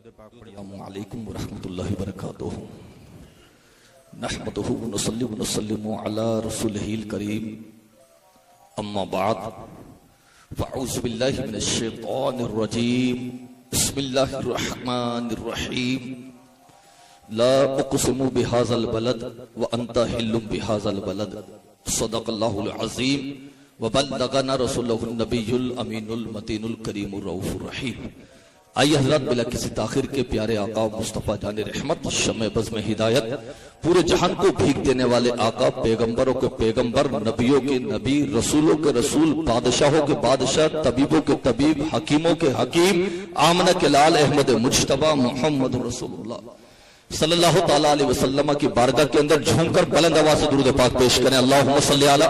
السلام علیکم ورحمۃ اللہ وبرکاتہ نحمده ونصلی ونسلم علی رسولہ الکریم اما بعد فاعوذ باللہ من الشیطان الرجیم بسم اللہ الرحمن الرحیم لا اقسم بهذا البلد وانت حل بهذا البلد صدق اللہ العظیم وبلغنا رسولہ النبی الامین المتین الکریم الرؤوف الرحیم۔ آئیے حضرات بلا کسی تاخیر کے پیارے آقا مصطفیٰ جان رحمت شمع بزم ہدایت پورے جہان کو بھیگ دینے والے آقا، پیغمبروں کے پیغمبر، نبیوں کے نبی، رسولوں کے رسول، بادشاہوں کے بادشاہ، طبیبوں کے طبیب، حکیموں کے حکیم، آمنہ کے لال احمد مجتبیٰ محمد رسول اللہ صلی اللہ تعالیٰ علیہ وسلم کی بارگاہ کے اندر جھوم کر بلند آواز سے درود پاک پیش کریں۔ اللہم صلی علی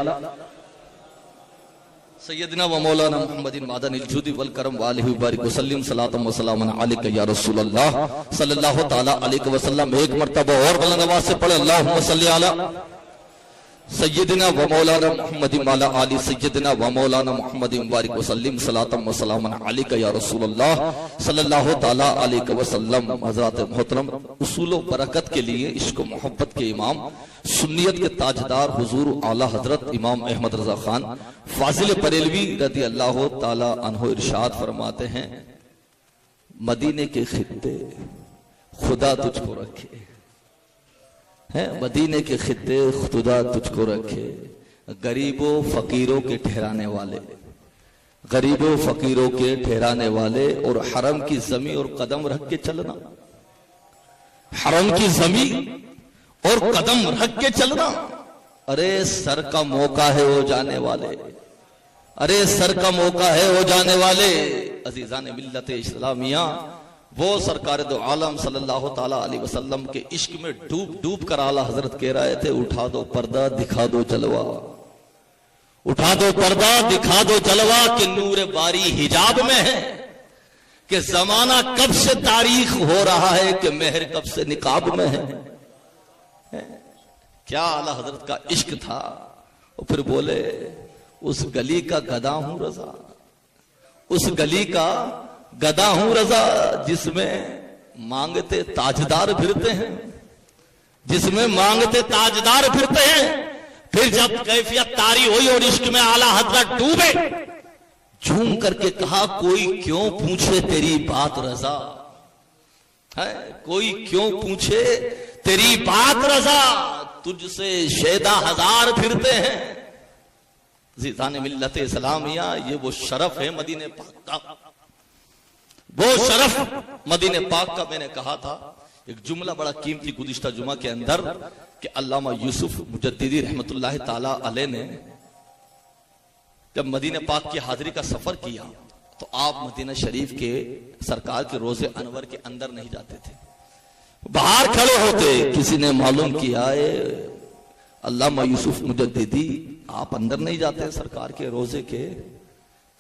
سیدنا و مولانا محمد معدن الجود والکرم وآلہ وبارک وسلم صلاۃ و سلام علیک یا رسول اللہ صلی اللہ تعالیٰ علیہ وسلم۔ ایک مرتبہ اور بلند آواز سے پڑھے اللہم صلی علی سیدنا و مولانا محمد معلا آل سیدنا و مولانا محمد مبارک وسلم صلاۃ و سلام علیک یا رسول اللہ صلی اللہ تعالیٰ علیہ وسلم۔ حضرات محترم، اصول و برکت کے لیے عشق و محبت کے امام، سنیت کے تاجدار حضور اعلیٰ حضرت امام احمد رضا خان فاضل بریلوی رضی اللہ تعالیٰ عنہ ارشاد فرماتے ہیں، مدینے کے خطے خدا تجھ کو رکھے، مدینے کے خطے خدا تجھ کو رکھے، غریبوں فقیروں کے ٹھہرانے والے، غریبوں فقیروں کے ٹھہرانے والے، اور حرم کی زمین اور قدم رکھ کے چلنا، حرم کی زمین اور قدم رکھ کے چلنا۔ ارے سر کا موقع ہے ہو جانے والے، ارے سر کا موقع ہے ہو جانے والے۔ عزیزان ملت اسلامیہ، وہ سرکار دو عالم صلی اللہ تعالیٰ علیہ وسلم کے عشق میں ڈوب ڈوب کر اعلیٰ حضرت کہہ رہے تھے، اٹھا دو پردہ دکھا دو جلوہ، اٹھا دو پردہ دکھا دو جلوہ، کہ نور باری حجاب میں ہے، کہ زمانہ کب سے تاریخ ہو رہا ہے، کہ مہر کب سے نقاب میں ہے۔ کیا اعلیٰ حضرت کا عشق تھا۔ اور پھر بولے، اس گلی کا گدا ہوں رضا، اس گلی کا گدا ہوں رضا، جس میں مانگتے تاجدار پھرتے ہیں، جس میں مانگتے تاجدار پھرتے ہیں۔ پھر جب کیفیت طاری ہوئی اور عشق میں اعلیٰ حضرت ڈوبے، جھوم کر کے کہا، کوئی کیوں پوچھے تیری بات رضا، کوئی کیوں پوچھے تیری بات رضا، تجھ سے شیدا ہزار پھرتے ہیں۔ عزیزان ملت اسلامیہ، یہ وہ شرف ہے مدینہ پاک کا، وہ شرف مدینہ پاک کا۔ میں نے کہا تھا ایک جملہ بڑا قیمتی گزشتہ جمعہ کے اندر، کہ علامہ یوسف مجددی رحمت اللہ تعالیٰ علیہ نے جب مدینہ پاک کی حاضری کا سفر کیا تو آپ مدینہ شریف کے سرکار کے روضہ انور کے اندر نہیں جاتے تھے، باہر کھڑے ہوتے۔ کسی نے معلوم کیا ہے علامہ یوسف مجددی آپ اندر نہیں جاتے سرکار کے روضے کے؟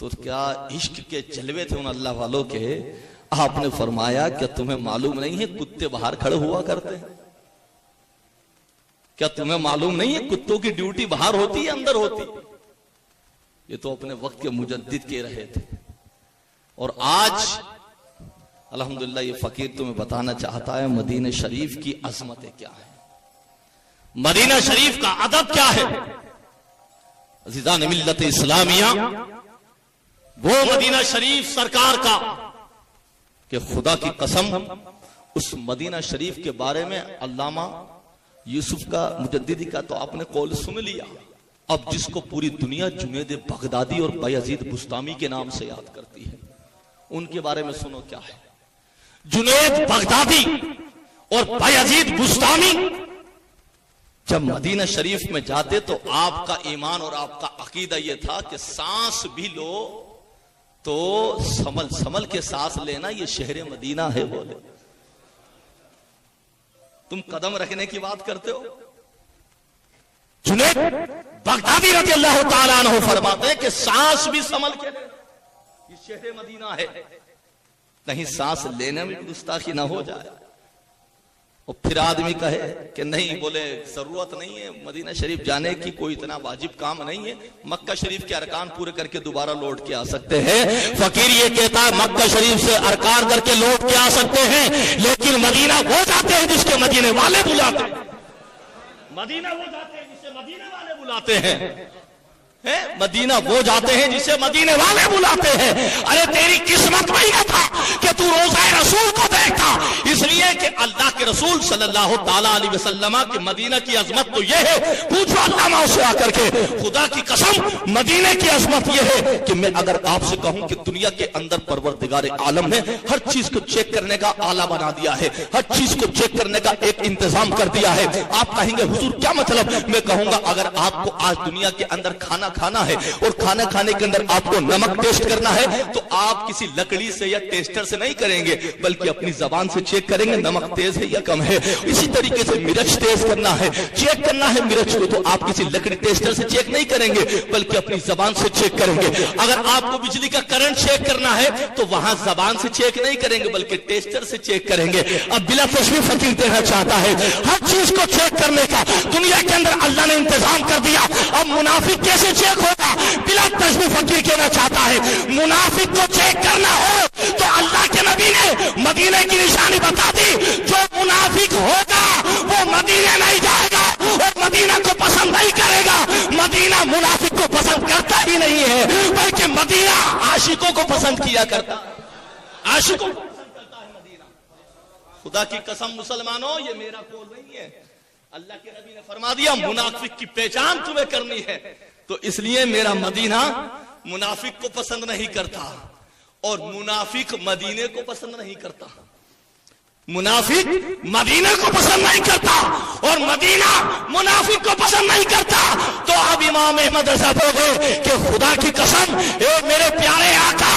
تو کیا عشق کے جلوے تھے ان اللہ والوں کے۔ آپ نے فرمایا، کیا تمہیں معلوم نہیں ہے کتے باہر کھڑے ہوا کرتے ہیں؟ کیا تمہیں معلوم نہیں ہے کتوں کی ڈیوٹی باہر ہوتی ہے اندر ہوتی؟ یہ تو اپنے وقت کے مجدد کہہ رہے تھے۔ اور آج الحمدللہ یہ فقیر تمہیں بتانا چاہتا ہے مدینہ شریف کی عظمتیں کیا ہے، مدینہ شریف کا ادب کیا ہے۔ عزیزان ملت اسلامیہ، وہ مدینہ شریف سرکار کا، کہ خدا کی قسم اس مدینہ شریف کے بارے میں علامہ یوسف کا مجددی کا تو آپ نے قول سن لیا، اب جس کو پوری دنیا جنید بغدادی اور بایزید بستامی کے نام سے یاد کرتی ہے، ان کے بارے میں سنو کیا ہے۔ جنید بغدادی اور بایزید بستامی جب مدینہ شریف میں جاتے تو آپ کا ایمان اور آپ کا عقیدہ یہ تھا کہ سانس بھی لو تو سمل سمل کے سانس لینا، یہ شہر مدینہ ہے۔ بولے تم قدم رکھنے کی بات کرتے ہو۔ جنید بغدادی رضی اللہ تعالیٰ عنہ فرماتے ہیں کہ سانس بھی سمل کے لے، یہ شہر مدینہ ہے، کہیں سانس لینے میں گستاخی نہ ہو جائے۔ اور پھر آدمی کہے کہ نہیں، بولے ضرورت نہیں ہے مدینہ شریف جانے کی، کوئی اتنا واجب کام نہیں ہے، مکہ شریف کے ارکان پورے کر کے دوبارہ لوٹ کے آ سکتے ہیں۔ فقیر یہ کہتا ہے مکہ شریف سے ارکان کر کے لوٹ کے آ سکتے ہیں، لیکن مدینہ وہ جاتے ہیں جس کے مدینے والے بلاتے ہیں، مدینہ وہ جاتے ہیں جسے مدینے والے بلاتے ہیں، مدینہ وہ جاتے ہیں جسے مدینے والے بلاتے ہیں۔ ارے تیری قسمت میں یہ تھا کہ تو روضہ رسول کو دیکھتا، اس لیے کہ اللہ کے رسول صلی اللہ تعالیٰ علیہ وسلم کے مدینہ کی عظمت تو یہ ہے، پوچھو علامہ سے آ کر کے، خدا کی قسم مدینہ کی عظمت یہ ہے کہ میں اگر آپ سے کہوں کہ دنیا کے اندر پروردگار عالم نے ہر چیز کو چیک کرنے کا آلہ بنا دیا ہے، ہر چیز کو چیک کرنے کا ایک انتظام کر دیا ہے۔ آپ کہیں گے حضور کیا مطلب؟ میں کہوں گا اگر آپ کو آج دنیا کے اندر کھانا ہے اور کھانا کھانے کے اندر آپ کو نمک ٹیسٹ کرنا ہے تو آپ کسی لکڑی سے یا ٹیسٹر سے نہیں کریں گے، بلکہ اپنی زبان سے چیک کریں گے نمک تیز ہے یا کم ہے۔ اسی طریقے سے مرچ ٹیسٹ کرنا ہے، چیک کرنا ہے مرچ کو، تو آپ کسی لکڑی ٹیسٹر سے چیک نہیں کریں گے بلکہ اپنی زبان سے چیک کریں گے۔ اگر آپ کو بجلی کا کرنٹ چیک کرنا ہے تو وہاں زبان سے چیک نہیں کریں گے بلکہ ٹیسٹر سے چیک کریں گے۔ اب بلا تشریف فقیر دینا چاہتا ہے ہر چیز کو چیک کرنے کا دنیا کے اندر اللہ نے انتظام کر دیا۔ اب منافق کیسے چیک ہوگا؟ بلا تشریف فقیر کہنا چاہتا ہے منافق کو چیک کرنا ہو تو اللہ کے نبی نے مدینے کی نشانی بتا دی، جو منافق ہوگا وہ مدینے نہیں جائے گا اور مدینہ کو پسند نہیں کرے گا۔ مدینہ منافق کو پسند کرتا ہی نہیں ہے بلکہ مدینہ عاشقوں کو پسند کیا کرتا، عاشقوں کو پسند کرتا ہے مدینہ۔ خدا کی قسم مسلمانوں یہ میرا قول نہیں ہے، اللہ کے نبی نے فرما دیا منافق کی پہچان تمہیں کرنی ہے، تو اس لیے میرا مدینہ منافق کو پسند نہیں کرتا اور منافق مدینے کو پسند نہیں کرتا، منافق مدینے کو پسند نہیں کرتا اور مدینہ منافق کو پسند نہیں کرتا۔ تو اب امام احمد ایسا بولے کہ خدا کی قسم اے میرے پیارے آقا،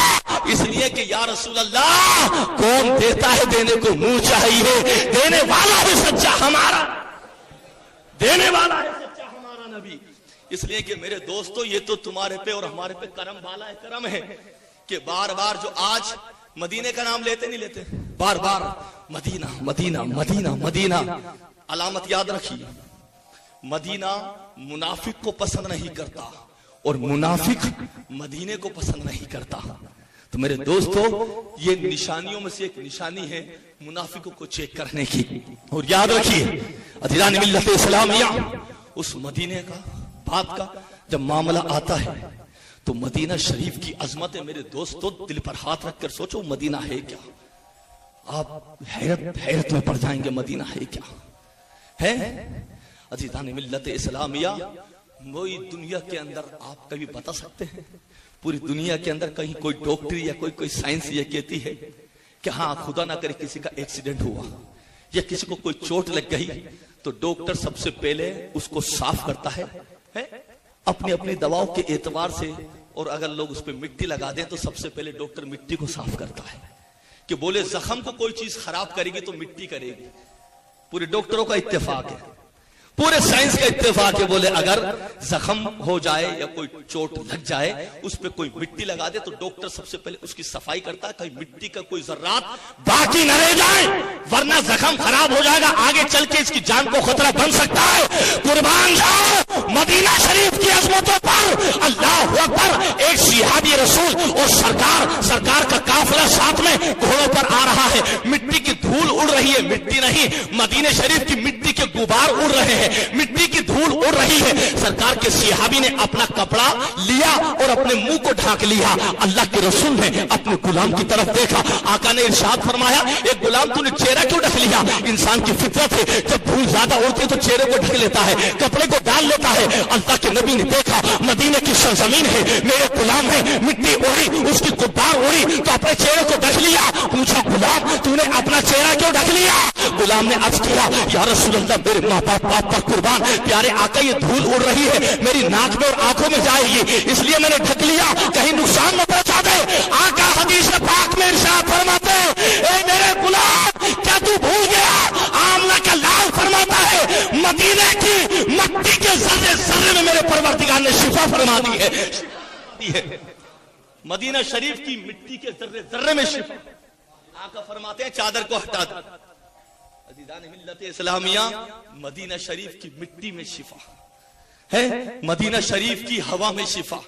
اس لیے کہ یا رسول اللہ کون دیتا ہے دینے کو منہ چاہیے، دینے والا ہے سچا ہمارا، دینے والا ہے سچا ہمارا نبی۔ اس لیے کہ میرے دوستو یہ تو تمہارے پہ اور ہمارے پہ کرم والا ہے، کرم ہے کہ بار بار جو آج مدینے کا نام لیتے نہیں لیتے، بار بار مدینہ مدینہ مدینہ مدینہ۔ علامت یاد رکھیے، مدینہ منافق کو پسند نہیں کرتا اور منافق مدینے کو پسند نہیں کرتا۔ تو میرے دوستو یہ نشانیوں میں سے ایک نشانی ہے منافقوں کو چیک کرنے کی۔ اور یاد رکھیے عزیزان ملت اسلامیہ، اس مدینے کا بات کا جب معاملہ آتا ہے تو مدینہ شریف کی عظمت ہے میرے دوستو، دل پر ہاتھ رکھ کر سوچو مدینہ ہے کیا؟ آپ حیرت میں پڑ جائیں گے، مدینہ ہے کیا ہے؟ عزیزان ملت اسلامیہ، وہی دنیا کے اندر آپ کبھی بتا سکتے ہیں پوری دنیا کے اندر کہیں کوئی ڈاکٹری یا کوئی سائنس یہ کہتی ہے کہ ہاں خدا نہ کرے کسی کا ایکسیڈنٹ ہوا یا کسی کو کوئی چوٹ لگ گئی تو ڈاکٹر سب سے پہلے اس کو صاف کرتا ہے اپنی اپنی دواؤں کے اعتبار سے، اور اگر لوگ اس پہ مٹی لگا دیں تو سب سے پہلے ڈاکٹر مٹی کو صاف کرتا ہے کہ بولے زخم کو کوئی چیز خراب کرے گی تو مٹی کرے گی۔ پورے ڈاکٹروں کا اتفاق ہے، پورے سائنس کا اتفاق ہے، بولے اگر زخم ہو جائے یا کوئی چوٹ لگ جائے اس پہ کوئی مٹی لگا دے تو ڈاکٹر سب سے پہلے اس کی صفائی کرتا ہے کہ مٹی کا کوئی ذرات باقی نہ رہ جائے، ورنہ زخم خراب ہو جائے گا، آگے چل کے اس کی جان کو خطرہ بن سکتا ہے۔ قربان جاؤ مدینہ شریف کی عظمتوں پر، اللہ اکبر، ایک صحابی رسول اور سرکار کا قافلہ ساتھ میں گھوڑوں پر آ رہا ہے، مٹی کی دھول اڑ رہی ہے، مٹی نہیں مدینہ شریف کی مٹی کے غبار اڑ رہے ہیں، مٹی کی دھول اڑ رہی ہے۔ سرکار کے صحابی نے اپنا کپڑا لیا اور اپنے منہ کو ڈھانک لیا۔ اللہ کے رسول نے اپنے غلام کی طرف دیکھا، آقا نے ارشاد فرمایا ایک غلام تو نے چہرہ کیوں ڈھک لیا؟ انسان کی فطرت ہے جب دھول زیادہ اڑتی ہے تو چہرے کو ڈھک لیتا ہے، کپڑے کو ڈال لیتا ہے۔ اللہ کے نبی نے دیکھا مدینے کی سرزمین ہے، میرے غلام ہے، مٹی اڑی، اس کی غبار اڑی تو اپنے چہرے کو ڈھک لیا۔ پوچھا غلام تو نے اپنا چہرہ کیوں ڈھک لیا؟ غلام نے عرض کیا یا رسول اللہ میرے ماں باپ پر قربان، پیارے آقا یہ دھول اڑ رہی ہے میری ناک میں اور آنکھوں میں جائے گی، اس لیے میں نے ڈھک لیا کہیں نقصان نہ پہنچا دے۔ آقا حدیث پاک میں ارشاد فرماتے اے میرے غلام کیا تو بھول گیا؟ آمنہ کا لال فرماتا ہے مدینے کی مٹی کے ذرے ذرے میں میرے پروردگار نے شفا فرما دی ہے۔ مدینہ شریف کی مٹی کے ذرے ذرے میں شفا۔ آقا فرماتے ہیں چادر کو ہٹا دو، عزیزان ملت اسلامیہ، مدینہ شریف کی مٹی میں شفا ہے، مدینہ شریف کی ہوا میں شفا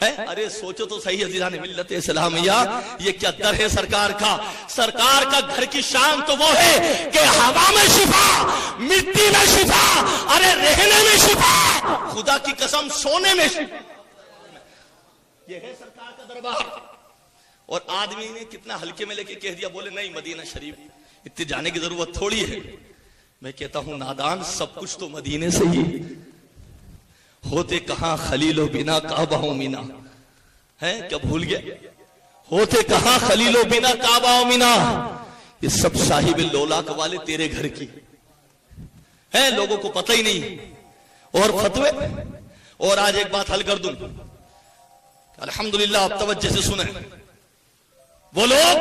ہے۔ ارے سوچو تو صحیح عزیزان ملت اسلامیہ، یہ کیا در ہے سرکار کا؟ سرکار کا گھر کی شان تو وہ ہے کہ ہوا میں شفا، مٹی میں شفا، ارے رہنے میں شفا، خدا کی قسم سونے میں شفا۔ یہ ہے سرکار کا دربار۔ اور آدمی نے کتنا ہلکے میں لے کے کہہ دیا، بولے نہیں مدینہ شریف اتنے جانے کی ضرورت تھوڑی ہے۔ میں کہتا ہوں نادان، سب کچھ تو مدینے سے ہی ہوتے کہاں خلیل و بنا کعبہ و مینا ہے، کیا بھول گیا؟ ہوتے کہاں خلیل و بنا کعبہ و مینا، یہ سب صاحب لولاک والے تیرے گھر کی ہے، لوگوں کو پتہ ہی نہیں۔ اور فتوے، اور آج ایک بات حل کر دوں، الحمدللہ آپ توجہ سے سنیں، وہ لوگ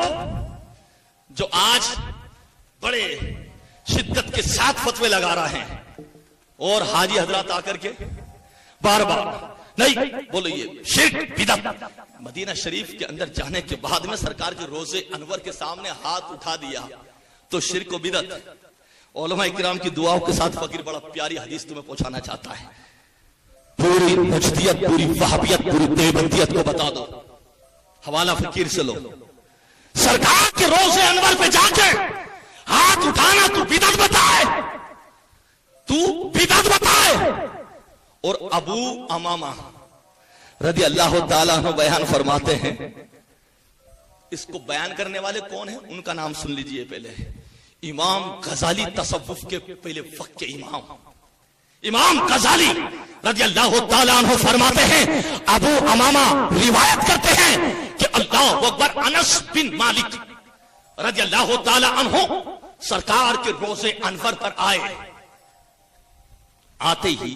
جو آج بڑے شدت کے ساتھ فتوے لگا رہے ہیں اور حاجی حضرات آ کر کے بار بار نہیں بولو یہ شرک بدعت، مدینہ شریف کے اندر جانے کے بعد میں سرکار کے روزے انور کے سامنے ہاتھ اٹھا دیا تو شرک و بدعت۔ علماء کرام کی دعاؤں کے ساتھ فقیر بڑا پیاری حدیث تمہیں پہنچانا چاہتا ہے، پوری نجدیت، پوری وہابیت، پوری دیوبندیت کو بتا دو، حوالہ فقیر سے لو، سرکار کے روزے انور پہ جا کے ہاتھ اٹھانا تو بدعت بتائے، تو بدعت بتائے۔ اور ابو امامہ رضی اللہ تعالیٰ عنہ بیان فرماتے ہیں، اس کو بیان کرنے والے کون ہیں ان کا نام سن لیجئے پہلے، امام غزالی تصوف کے پہلے وقت کے امام، امام غزالی رضی اللہ تعالیٰ عنہ فرماتے ہیں، ابو امامہ روایت کرتے ہیں کہ اللہ اکبر، انس بن مالک رضی اللہ تعالیٰ عنہ سرکار کے روزے انور پر آئے، آتے ہی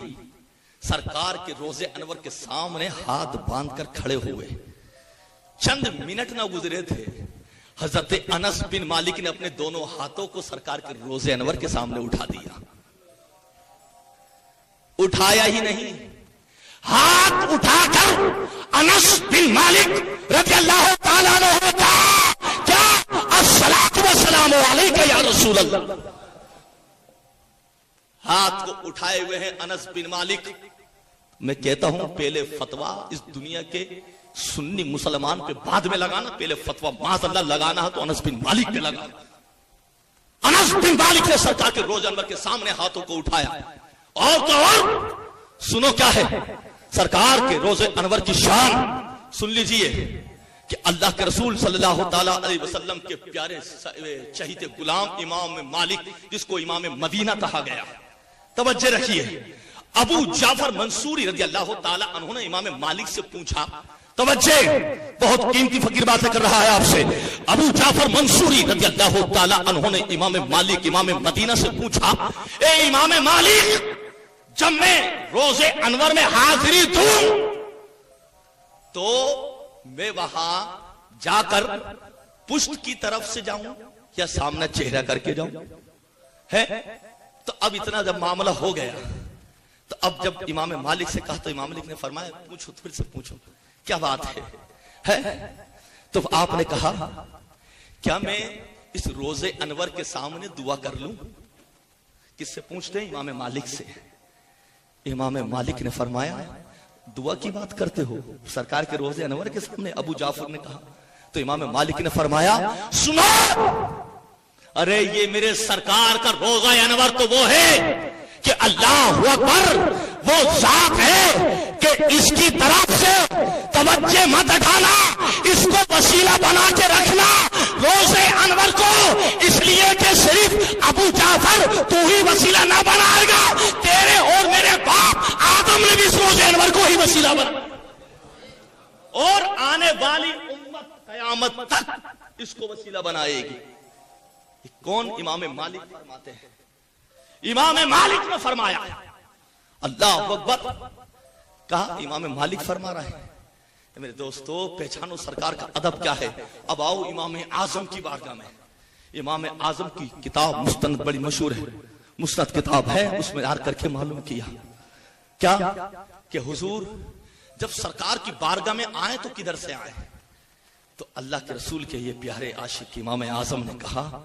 سرکار کے روزے انور کے سامنے ہاتھ باندھ کر کھڑے ہوئے، چند منٹ نہ گزرے تھے حضرت انس بن مالک نے اپنے دونوں ہاتھوں کو سرکار کے روزے انور کے سامنے اٹھا دیا، اٹھایا ہی نہیں، ہاتھ اٹھا کر انس بن مالک رضی اللہ تعالیٰ عنہ کیا الصلاۃ والسلام علیک یا رسول اللہ، ہاتھ کو اٹھائے ہوئے ہیں انس بن مالک۔ میں کہتا ہوں پہلے فتویٰ اس دنیا کے سنی مسلمان پہ بعد میں لگانا، پہلے فتویٰ معاذ اللہ لگانا ہے تو انس بن مالک پہ لگانا۔ انس بن مالک نے سرکار کے روزے انور کے سامنے ہاتھوں کو اٹھایا، اور تو اور سنو کیا ہے سرکار کے روزے انور کی شان سن لیجئے کہ اللہ کے رسول صلی اللہ تعالیٰ علیہ وسلم کے پیارے چہیتے غلام امام مالک، جس کو امام مدینہ کہا گیا، توجہ رکھیے، ابو جعفر منصوری رضی اللہ تعالیٰ عنہ نے امام مالک سے پوچھا، توجہ بہت قیمتی فقیر باتیں کر رہا ہے آپ سے، ابو جعفر منصوری رضی اللہ تعالیٰ عنہ نے امام مالک امام مدینہ سے پوچھا، اے امام مالک، جب میں روزے انور میں حاضری دوں تو میں وہاں جا کر پشت کی طرف سے جاؤں یا سامنا چہرہ کر کے جاؤں ہے؟ تو اب اتنا جب معاملہ ہو گیا تو اب جب امام مالک سے کہا تو امام مالک نے فرمایا پوچھو، پھر سے پوچھو کیا بات ہے؟ تو آپ نے کہا کیا میں اس روزے انور کے سامنے دعا کر لوں؟ کس سے پوچھتے ہیں؟ امام مالک سے۔ امام مالک نے فرمایا دعا کی بات کرتے ہو سرکار کے روزے انور کے سامنے؟ ابو جعفر نے کہا تو امام مالک نے فرمایا سنو، ارے یہ میرے سرکار کا روزہ انور تو وہ ہے کہ اللہ اکبر، وہ ذات ہے کہ اس کی طرف سے توجہ مت ہٹانا، اس کو وسیلہ بنا کے رکھنا روزے انور کو، اس لیے کہ صرف ابو جعفر تو ہی وسیلہ نہ بنائے گا، تیرے اور میرے باپ آدم نے بھی اس روزے انور کو ہی وسیلہ بنا، اور آنے والی امت قیامت تک اس کو وسیلہ بنائے گی۔ کون؟ امام مالک فرماتے ہیں، امام مالک نے فرمایا، اللہ اکبر، کہا امام مالک فرما رہے ہیں۔ میرے دوستو پہچانو سرکار کا ادب کیا ہے۔ اب آؤ امام اعظم کی بارگاہ میں۔ امام اعظم کی کتاب مستند بڑی مشہور ہے، مستند کتاب ہے، اس میں آر کر کے معلوم کیا کیا کہ حضور جب سرکار کی بارگاہ میں آئے تو کدھر سے آئے؟ تو اللہ کے رسول کے یہ پیارے عاشق امام اعظم نے کہا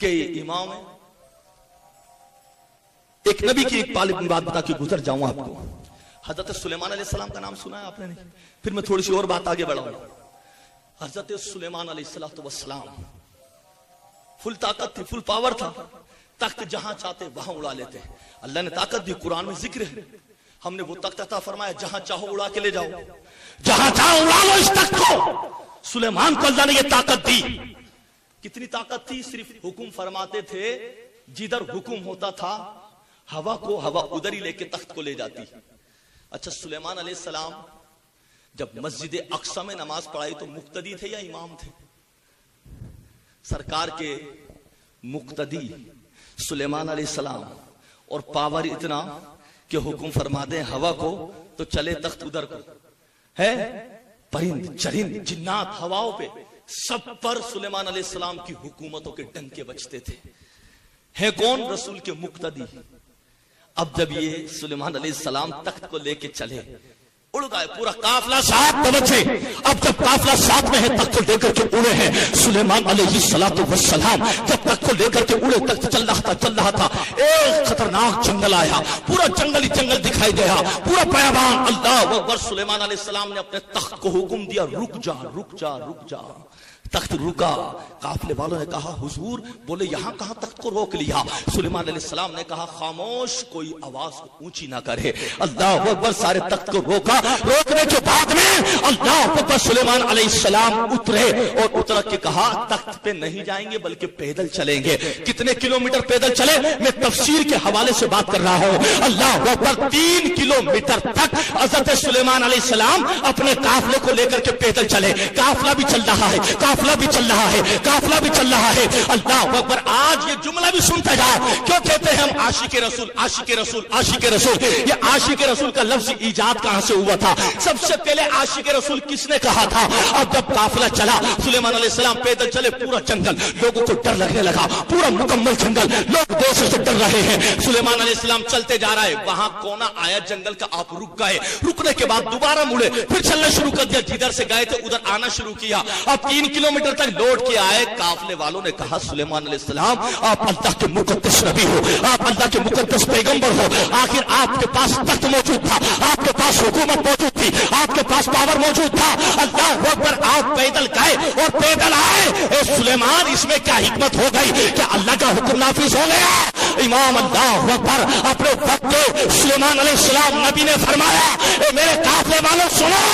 کہ امام ہے. ایک نبی کی ایک بات بتا کے گزر جاؤں آپ کو. حضرت سلیمان علیہ السلام کا نام سنا ہے آپ نے؟ نہیں. پھر میں تھوڑی سی اور بات آگے بڑھاؤں. حضرت سلیمان علیہ السلام فل طاقت تھی, فل پاور تھا, تخت جہاں چاہتے وہاں اڑا لیتے. اللہ نے طاقت دی, قرآن میں ذکر ہے. ہم نے وہ تخت عطا فرمایا, جہاں چاہو اڑا کے لے جاؤ, جہاں چاہو اڑا لو اس تخت کو. سلیمان کو اللہ نے یہ طاقت دی. کتنی طاقت تھی؟ صرف حکم فرماتے تھے, جدھر حکم ہوتا تھا ہوا کو ہوا ادھر ہی لے کے تخت کو لے جاتی. اچھا, سلیمان علیہ السلام جب مسجد اقصی میں نماز پڑھائی تو مقتدی تھے یا امام تھے؟ سرکار کے مقتدی سلیمان علیہ السلام, اور پاور اتنا کہ حکم فرما دیں ہوا کو تو چلے تخت ادھر کو. ہے پرند چرند جنات ہواؤں پہ سب پر سلیمان علیہ السلام کی حکومتوں کے ڈنکے بجتے تھے. ہے کون؟ رسول کے مقتدی. اب جب یہ سلیمان علیہ السلام تخت کو لے کے چلے, اڑ گئے, پورا قافلہ ساتھ پہنچے. اب جب قافلہ ساتھ میں ہے, تخت کو لے کر کے اڑے ہیں. سلیمان علیہ السلام جب تخت کو لے کر کے اڑے, تخت چل رہا تھا. ایک خطرناک جنگل آیا, پورا جنگل ہی جنگل دکھائی دیا, پورا بیابان. اللہ اکبر. سلیمان علیہ السلام نے اپنے تخت کو حکم دیا, رک جا رک جا رک جا. تخت رکا. قافلے والوں نے کہا حضور, بولے یہاں کہاں تخت کو روک لیا؟ سلیمان علیہ السلام نے کہا خاموش, کوئی آواز اونچی نہ کرے. اللہ اکبر. سارے تخت کو روکا. روکنے کے بعد میں اللہ اکبر سلیمان علیہ السلام اترے, اور اتر کے کہا تخت پہ نہیں جائیں گے بلکہ پیدل چلیں گے. کتنے کلومیٹر پیدل چلے؟ میں تفسیر کے حوالے سے بات کر رہا ہوں. اللہ اکبر. 3 کلومیٹر تک حضرت سلیمان علیہ السلام اپنے قافلے کو لے کر کے پیدل چلے. قافلہ بھی چل رہا ہے, قافلہ بھی چل رہا ہے, قافلہ بھی چل رہا ہے. اللہ اکبر. آج یہ جملہ بھی سنتے جاؤ. کیوں کہتے ہیں ہم عاشق رسول, عاشق رسول, عاشق رسول؟ یہ عاشق رسول کا لفظ ایجاد کہاں سے ہوا تھا؟ سب سے پہلے عاشق رسول کس نے کہا تھا؟ اب جب قافلہ چلا, سلیمان علیہ السلام پیدل چلے, پورا جنگل, لوگوں کو ڈر لگنے لگا. پورا مکمل جنگل, لوگ دور سے ڈر رہے ہیں. سلیمان علیہ السلام چلتے جا رہا ہے, وہاں کونا آیا جنگل کا, آپ رک گئے. رکنے کے بعد دوبارہ مڑے, پھر چلنا شروع کر دیا. جدھر سے گئے تھے ادھر آنا شروع کیا. اب 3 کلومیٹر تک لوٹ کے آئے. قافلے والوں نے کہا سلیمان علیہ السلام آپ اللہ کے مقدس نبی ہو, آپ اللہ کے مقدس پیغمبر ہو. آخر آپ کے پاس تخت موجود تھا, آپ کے پاس حکومت موجود تھی, آپ کے پاس پاور موجود تھا. اللہ اکبر. آپ پیدل گئے اور پیدل آئے. اے سلیمان, اس میں کیا حکمت ہو گئی کہ اللہ کا حکم نافذ ہو گیا؟ امام اللہ اکبر. اپنے وقت سلیمان علیہ السلام نبی نے فرمایا, اے میرے قافلے والوں سنو,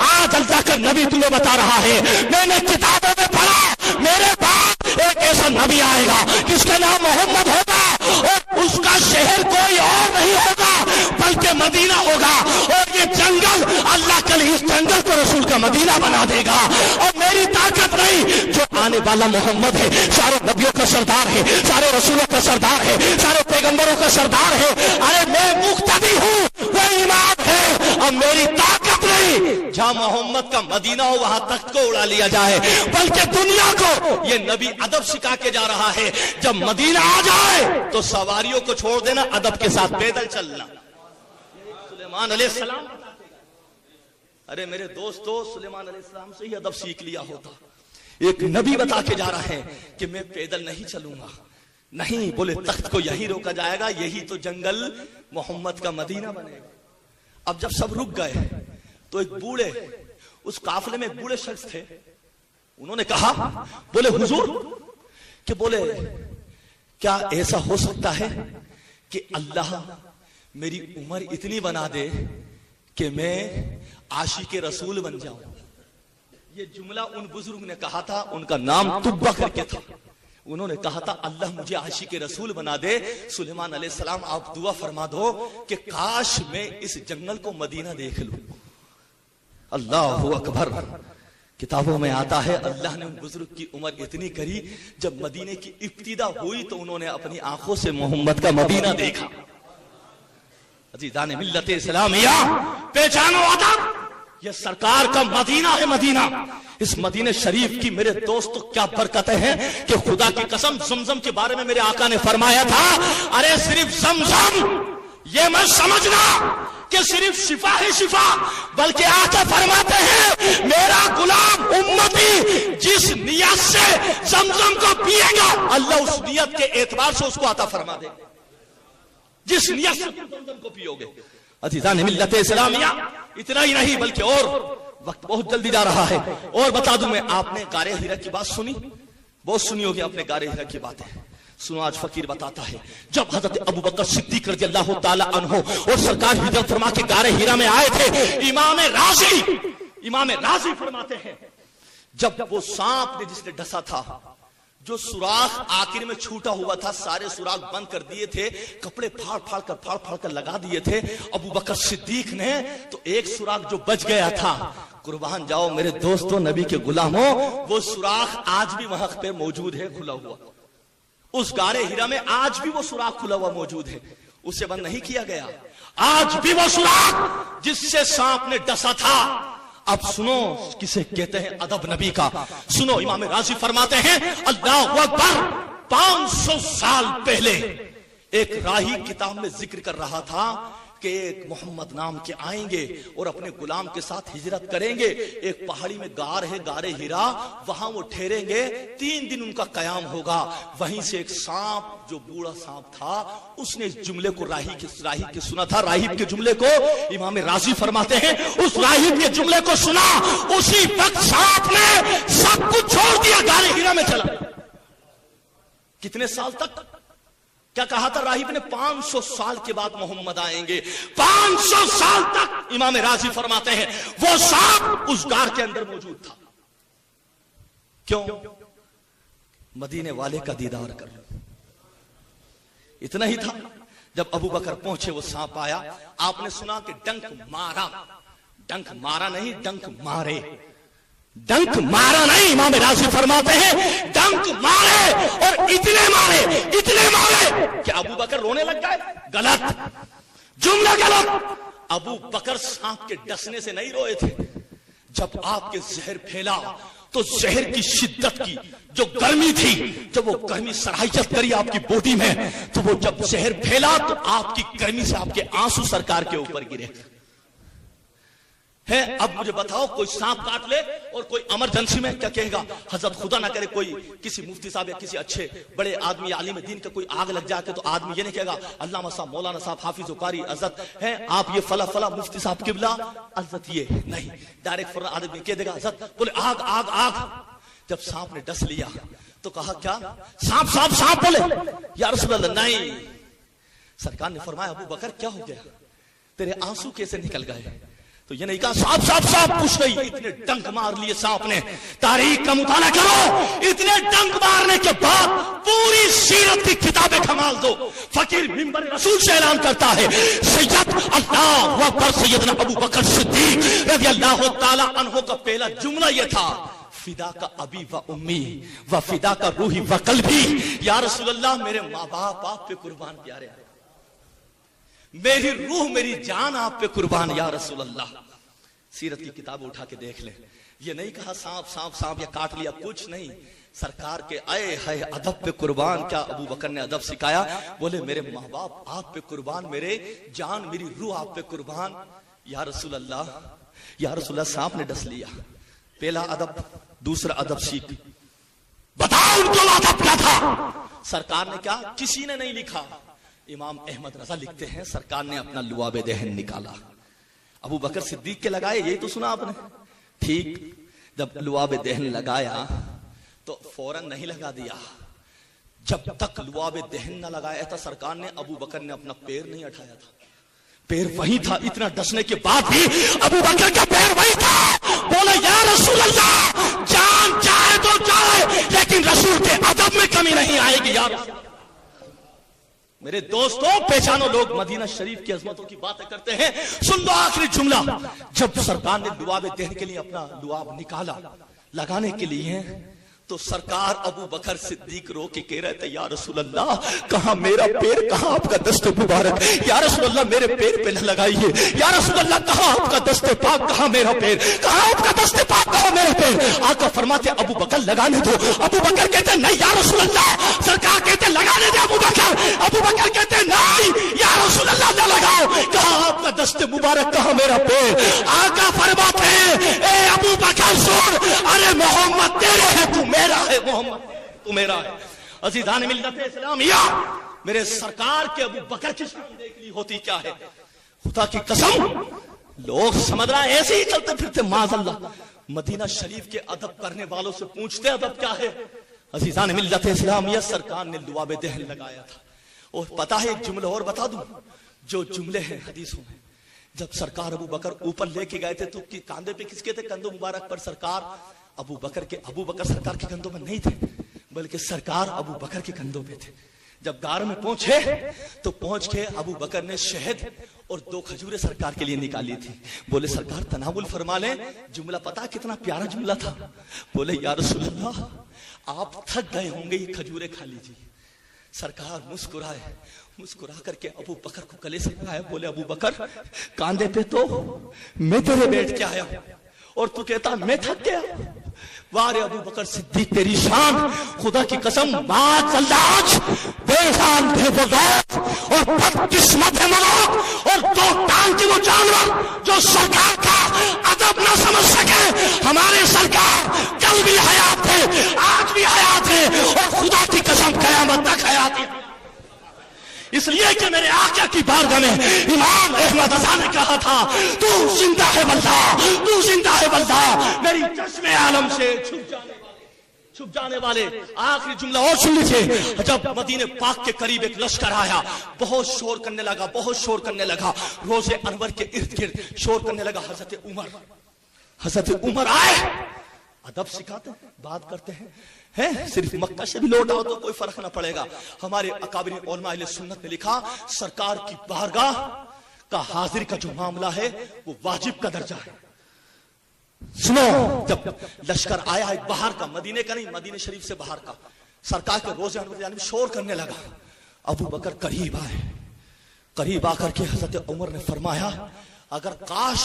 آج اللہ کا نبی تمہیں بتا رہا ہے, میں نے کتابوں میں پڑھا میرے بعد ایک ایسا نبی آئے گا جس کا نام محمد ہوگا, اور اس کا شہر کوئی اور نہیں ہوگا بلکہ مدینہ ہوگا. اور یہ جنگل اللہ کل اس جنگل کو رسول کا مدینہ بنا دے گا. اور میری طاقت نہیں, جو آنے والا محمد ہے, سارے نبیوں کا سردار ہے, سارے رسولوں کا سردار ہے, سارے پیغمبروں کا سردار ہے. ارے میں مقتدی ہوں, وہ امام ہے. اور میری طاقت نہیں, جہاں محمد کا مدینہ ہو وہاں تخت کو اڑا لیا جائے, بلکہ دنیا کو یہ نبی ادب سکھا کے جا رہا ہے. جب مدینہ آ جائے تو سواریوں کو چھوڑ دینا, ادب کے ساتھ پیدل چلنا. سلیمان علیہ السلام. ارے میرے دوستو, سلیمان علیہ السلام سے ہی ادب سیکھ لیا ہوتا. ایک نبی بتا کے جا رہا ہے کہ میں پیدل نہیں چلوں گا. نہیں, بولے تخت کو یہی روکا جائے گا, یہی تو جنگل محمد کا مدینہ بنے گا. اب جب سب رک گئے تو ایک بوڑھے, اس قافلے میں ایک بوڑھے شخص تھے. انہوں نے کہا, بولے حضور, کہ بولے کیا ایسا ہو سکتا ہے کہ اللہ میری عمر اتنی بنا دے کہ میں عاشق رسول بن جاؤں؟ یہ جملہ ان بزرگ نے کہا تھا, ان کا نام تبا کر کے تھا. انہوں نے کہا تھا اللہ مجھے عاشق رسول بنا دے. سلیمان علیہ السلام آپ دعا فرما دو کہ کاش میں اس جنگل کو مدینہ دیکھ لوں. اللہ اکبر. کتابوں میں آتا ہے اللہ نے بزرگ کی عمر اتنی کری, جب مدینے کی ابتدا ہوئی تو انہوں نے اپنی آنکھوں سے محمد کا مدینہ دیکھا. عزیزان ملت اسلامیہ, پہچانو ادب, یہ سرکار کا مدینہ ہے. مدینہ, اس مدینہ شریف کی میرے دوستو کیا برکتیں ہیں کہ خدا کی قسم زمزم کے بارے میں میرے آقا نے فرمایا تھا, ارے صرف زمزم یہ میں سمجھنا کہ صرف شفا ہے شفا، بلکہ آقا فرماتے ہیں میرا غلام امتی جس نیت سے زمزم کو پیے گا اللہ اس نیت کے اعتبار سے اس کو عطا فرما دے گا، جس نیت سے زمزم کو پیو گے۔ عزیزان ملت اسلامیہ، اتنا ہی نہیں بلکہ اور وقت بہت جلدی جا رہا ہے، اور بتا دوں میں، آپ نے غار حرا کی بات سنی، بہت سنی ہوگی آپ نے غار حرا کی باتیں، سنو آج فقیر بتاتا ہے جب حضرت ابوبکر صدیق رضی اللہ تعالی عنہ اور سرکار ہجرت فرما کے غار حرا میں آئے تھے، امام رازی فرماتے ہیں جب وہ سانپ نے جس نے ڈسا تھا، جو سوراخ آخر میں چھوٹا ہوا تھا، سارے سوراخ بند کر دیے تھے، کپڑے پھاڑ پھاڑ کر لگا دیے تھے ابوبکر صدیق نے، تو ایک سوراخ جو بچ گیا تھا، قربان جاؤ میرے دوستوں نبی کے غلاموں، وہ سوراخ آج بھی وہاں پہ موجود ہے کھلا ہوا، اس غار حرا میں آج بھی وہ سوراخ کھلا ہوا موجود ہے، اسے بند نہیں کیا گیا، آج بھی وہ سوراخ جس سے سانپ نے ڈسا تھا۔ اب سنو کسے کہتے ہیں ادب نبی کا، سنو امام رازی فرماتے ہیں اللہ اکبر، 500 سال پہلے ایک راہی کتاب میں ذکر کر رہا تھا کہ ایک محمد نام کے آئیں گے اور اپنے غلام کے ساتھ ہجرت کریں گے، ایک پہاڑی میں غار ہے غار حرا، وہاں وہ ٹھہریں گے، 3 دن ان کا قیام ہوگا، وہیں سے ایک سانپ جو بوڑھا سانپ تھا اس نے اس جملے کو راہی کے سنا تھا، راہب کے جملے کو امام رازی فرماتے ہیں اس راہب کے جملے کو سنا، اسی وقت سانپ نے سب کچھ چھوڑ دیا غار حرا میں چلا۔ کتنے سال تک؟ کیا کہا تھا راہب نے؟ 500 سال کے بعد محمد آئیں گے، 500 سال تک امام رازی فرماتے ہیں وہ سانپ اس غار کے اندر موجود تھا۔ کیوں؟ مدینے والے کا دیدار کر لو۔ اتنا ہی تھا، جب ابوبکر پہنچے وہ سانپ آیا، آپ نے سنا کہ ڈنک مارا نہیں، ڈنک مارے، ڈنک مارا نہیں، امام رازی فرماتے ہیں ڈنک مارے، اور اتنے مارے کہ ابو بکر رونے لگ گئے۔ غلط جملہ، غلط۔ ابو بکر سانپ کے ڈسنے سے نہیں روئے تھے، جب آپ کے زہر پھیلا تو زہر کی شدت کی جو گرمی تھی، جب وہ گرمی سرایت کری آپ کی باڈی میں، تو وہ جب زہر پھیلا تو آپ کی گرمی سے آپ کے آنسو سرکار کے اوپر گرے ہے۔ اب مجھے بتاؤ، کوئی سانپ کاٹ لے اور کوئی ایمرجنسی میں کیا کہے گا؟ حضرت خدا نہ کرے کوئی کسی مفتی صاحب یا کسی اچھے بڑے آدمی عالم دین کا کوئی آگ لگ جائے تو آدمی یہ نہیں کہے گا علامہ صاحب مولانا صاحب حافظ و قاری حضرت ہیں آپ یہ فلا مفتی صاحب قبلہ حضرت یہ نہیں، ڈائریکٹ فوراً آدمی کہہ دے گا حضرت بولے آگ۔ جب سانپ نے ڈس لیا تو کہا کیا؟ سانپ بولے یا رسول اللہ نہیں۔ سرکار نے فرمایا ابو بکر کیا ہو گیا؟ تیرے آنسو کیسے نکل گئے؟ تو یہ نہیں کہا سانپ پوچھ گئی، اتنے ڈنک مار لیے سانپ نے۔ تاریخ کا مطالعہ کرو، اتنے ڈنک مارنے کے بعد پوری سیرت کی کتابیں کھنگال دو، فقیر منبر رسول سے اعلان کرتا ہے سید اللہ اکبر سیدنا ابو بکر صدیق رضی اللہ تعالی عنہ کا پہلا جملہ یہ تھا فدا کا ابی و امی و فدا کا روحی و قلبی، یا رسول اللہ میرے ماں باپ آپ پہ قربان پیارے ہیں، میری روح میری جان آپ پہ قربان یا رسول اللہ۔ سیرت کی کتاب اٹھا کے دیکھ لیں، یہ نہیں کہا سانپ یا کاٹ لیا، کچھ نہیں، سرکار کے آئے ہے ادب پہ قربان۔ کیا ابو بکر نے ادب سکھایا؟ بولے میرے ماں باپ آپ پہ قربان، میرے جان میری روح آپ پہ قربان یا رسول اللہ۔ سانپ نے ڈس لیا، پہلا ادب، دوسرا ادب سیکھ، بتاؤ ان کو ادب کیا تھا؟ سرکار نے کیا؟ کسی نے نہیں لکھا، امام احمد رضا لکھتے ہیں سرکار نے اپنا لعاب دہن نکالا، ابو بکر صدیق کے لگائے، یہی تو سنا آپ نے، ٹھیک؟ جب لعاب دہن لگایا تو فوراً نہیں لگا دیا، جب تک لعاب دہن نہ لگایا تھا سرکار نے، ابو بکر نے اپنا پیر نہیں اٹھایا تھا، پیر وہی تھا، اتنا ڈسنے کے بعد بھی ابو بکر کا پیر وہی تھا۔ بولے یا رسول اللہ جان چاہے تو جائے لیکن رسول کے ادب میں کمی نہیں آئے گی یا رسول۔ میرے دوستوں پہچانو، لوگ مدینہ شریف کی عظمتوں کی باتیں کرتے ہیں، سن لو آخری جملہ، جب سرکار نے لعاب دہن کے لیے اپنا لعاب نکالا لگانے کے لیے تو سرکار ابو بکر صدیق رو کے کہہ رہے تھے یا رسول اللہ کہاں میرا پیر، کہاں آپ کا دست مبارک، یا رسول اللہ میرے پیر پہ نہ لگائیے، یا رسول اللہ کہاں آپ کا دست پاک، کہاں میرا پیر، کہاں آپ کا دست پاک، کہاں میرا پیر۔ آقا فرماتے ابو بکر لگانے دو، ابو بکر کہتے نہیں یا رسول اللہ، سرکار کہتے لگانے دے ابو بکر، ابو بکر کہتے نہیں یا رسول اللہ نہ لگاؤ، کہاں آپ کا دست مبارک کہاں میرا پیر؟ آقا فرماتے ہیں اے ابو بکر سن، ارے محمد تیرے ہے تو میرا ہے، محمد تو میرا ہے۔ عزیزان ملت اسلامیہ، میرے سرکار کے ابو بکر کی شان دیکھنی ہوتی کیا ہے؟ خدا کی قسم لوگ سمجھ رہا ہے ایسے ہی چلتے پھرتے، معاذ اللہ مدینہ شریف کے ادب کرنے والوں سے پوچھتے ادب کیا ہے؟ عزیزان ملت اسلامیہ، سرکار نے لعاب دہن لگایا تھا۔ اور پتہ ہے ایک جملہ اور بتا دوں، جو جملے ہیں حدیثوں میں، جب سرکار ابو بکر اوپر لے کے گئے تھے تو کاندھے پہ کس کے تھے؟ کندھوں مبارک پر سرکار ابو بکر سرکار کے کندھوں میں نہیں تھے، بلکہ سرکار ابو بکر کے کندھوں پہ تھے۔ جب غار میں پہنچے تو پہنچ کے ابو بکر نے شہد اور 2 کھجوریں سرکار کے لیے نکالی تھی۔ بولے سرکار تناول فرما لیں۔ جملہ پتا کتنا پیارا جملہ تھا؟ بولے یا رسول اللہ آپ تھک گئے ہوں گے، یہ کھجوریں کھا لیجیے۔ سرکار مسکرائے، مسکرا کر کے ابو بکر کو گلے سے لگایا، بولے ابو بکر کاندھے پہ تو میں تیرے بیٹھ کے آیا اور تو کہتا میں تھک گیا۔ وارے ابو بکر صدیق تیری شان، خدا کی قسم بات اللہ بے شان بے وقت اور بدقسمت ہے ملوک اور 2 ٹانگ کی وہ جانور جو سرکار کا ادب نہ سمجھ سکے۔ ہمارے سرکار کل بھی حیات ہے، آج بھی حیات ہے اور خدا کی قسم قیامت تک حیات ہے۔ اس لیے کہ میرے آقا کی بارگاہ میں امام احمد رضا نے کہا تھا تو زندہ ہے واللہ، تو زندہ ہے واللہ، میری چشم عالم سے چھپ جانے والے۔ آخری جملہ اور سن لیجیے، جب مدینے پاک کے قریب ایک لشکر آیا، بہت شور کرنے لگا، بہت شور کرنے لگا، روزے انور کے ارد گرد شور کرنے لگا۔ حضرت عمر آئے، ادب سکھاتے ہیں، بات کرتے ہیں، صرف مکہ سے بھی لوٹ آؤ تو کوئی فرق نہ پڑے گا۔ ہمارے اکابر علماء اہل سنت نے لکھا سرکار کی بارگاہ کا حاضر کا جو معاملہ ہے وہ واجب کا درجہ ہے۔ سنو، جب لشکر آیا ایک باہر کا، مدینے کا نہیں، مدینے شریف سے باہر کا، سرکار کے روزے انور جانب شور کرنے لگا۔ ابو بکر قریب آئے، قریب آ کر کے حضرت عمر نے فرمایا اگر کاش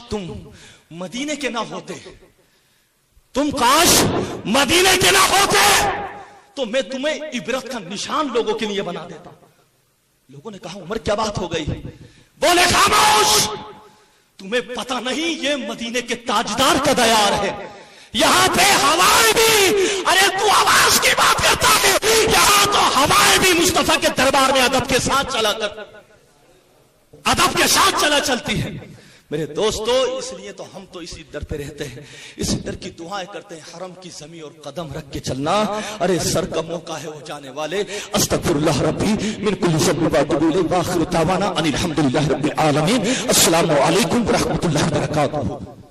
تم مدینے کے نہ ہوتے، تم کاش مدینے کے نہ ہوتے تو میں تمہیں عبرت کا نشان لوگوں کے لیے بنا دیتا۔ لوگوں نے کہا عمر کیا بات ہو گئی؟ بولے خاموش، تمہیں پتہ نہیں یہ مدینے کے تاجدار کا دیار ہے، یہاں پہ ہوائیں بھی، ارے تو آواز کی بات کرتا ہے، یہاں تو ہوائیں بھی مصطفیٰ کے دربار میں ادب کے ساتھ چلا چلتی ہے۔ میرے دوستو، اس لیے تو ہم تو اسی در پہ رہتے ہیں، اسی در کی دعائیں کرتے ہیں، حرم کی زمین اور قدم رکھ کے چلنا۔ ارے سر کا موقع ہے وہ جانے والے۔ استغفر اللہ ربی من کل ذنب واتوب الیہ، واخر دعوانا ان الحمد للہ رب العالمین۔ السلام علیکم ورحمۃ اللہ وبرکاتہ۔